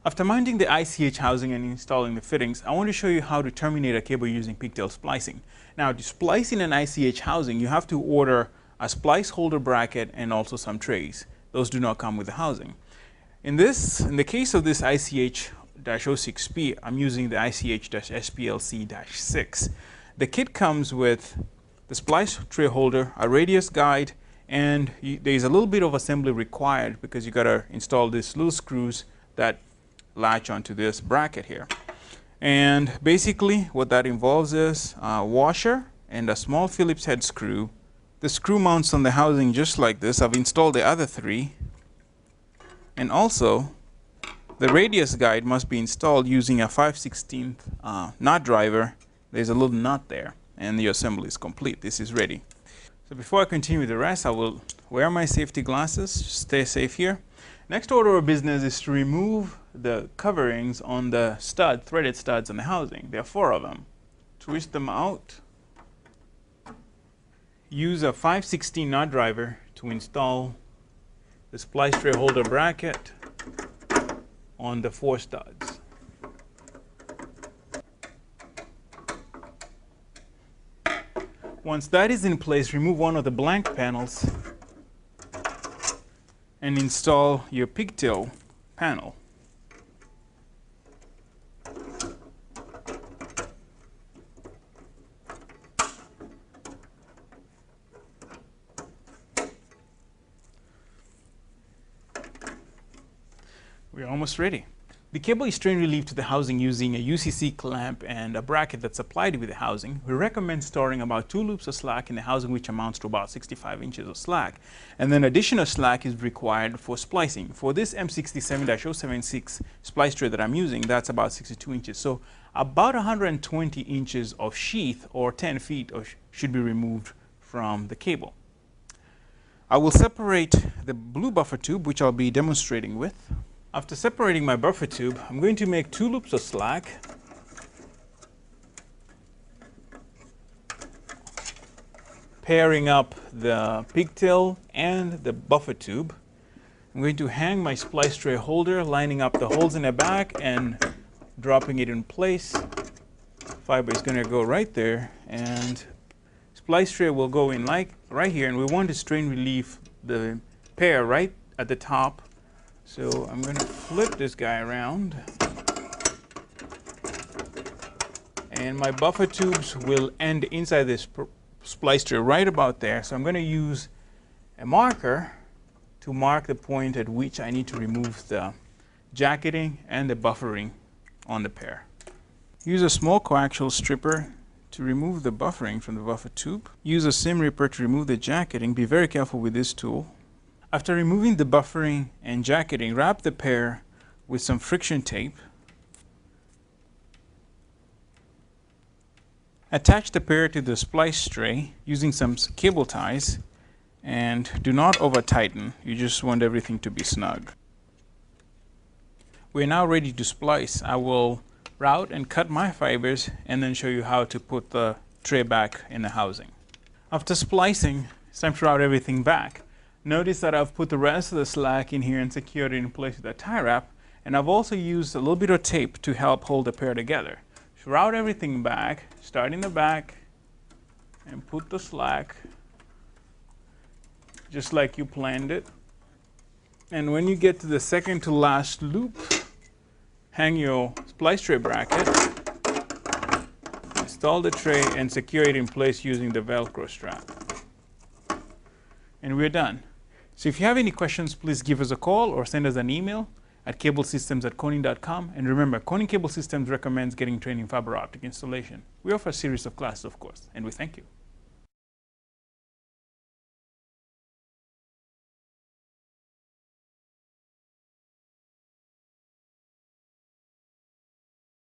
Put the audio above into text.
After mounting the ICH housing and installing the fittings, I want to show you how to terminate a cable using pigtail splicing. Now, to splice in an ICH housing, you have to order a splice holder bracket and also some trays. Those do not come with the housing. In the case of this ICH-06P, I'm using the ICH-SPLC-6. The kit comes with the splice tray holder, a radius guide, and there's a little bit of assembly required because you got to install these little screws that latch onto this bracket here. And basically what that involves is a washer and a small Phillips head screw. The screw mounts on the housing just like this. I've installed the other three, and also the radius guide must be installed using a 5/16 nut driver. There's a little nut there and the assembly is complete. This is ready. So before I continue with the rest, I will wear my safety glasses. Stay safe here. Next order of business is to remove the coverings on the threaded studs on the housing. There are 4 of them. Twist them out. Use a 5/16 nut driver to install the splice tray holder bracket on the 4 studs. Once that is in place, remove one of the blank panels and install your pigtail panel. We're almost ready. The cable is strain relieved to the housing using a UCC clamp and a bracket that's applied with the housing. We recommend storing about 2 loops of slack in the housing, which amounts to about 65 inches of slack. And then additional slack is required for splicing. For this M67-076 splice tray that I'm using, that's about 62 inches. So about 120 inches of sheath, or 10 feet, should be removed from the cable. I will separate the blue buffer tube, which I'll be demonstrating with. After separating my buffer tube, I'm going to make 2 loops of slack, pairing up the pigtail and the buffer tube. I'm going to hang my splice tray holder, lining up the holes in the back and dropping it in place. Fiber is going to go right there, and splice tray will go in like right here, and we want to strain relieve the pair right at the top. So I'm going to flip this guy around, and my buffer tubes will end inside this splice tray right about there. So I'm going to use a marker to mark the point at which I need to remove the jacketing and the buffering on the pair. Use a small coaxial stripper to remove the buffering from the buffer tube. Use a seam ripper to remove the jacketing. Be very careful with this tool. After removing the buffering and jacketing, wrap the pair with some friction tape. Attach the pair to the splice tray using some cable ties, and do not over tighten. You just want everything to be snug. We're now ready to splice. I will route and cut my fibers and then show you how to put the tray back in the housing. After splicing, it's time to route everything back. Notice that I've put the rest of the slack in here and secured it in place with a tie wrap, and I've also used a little bit of tape to help hold the pair together. So route everything back, start in the back, and put the slack just like you planned it. And when you get to the second to last loop, hang your splice tray bracket, install the tray, and secure it in place using the Velcro strap. And we're done. So if you have any questions, please give us a call or send us an email at cablesystems@corning.com. And remember, Corning Cable Systems recommends getting training in fiber optic installation. We offer a series of classes, of course, and we thank you.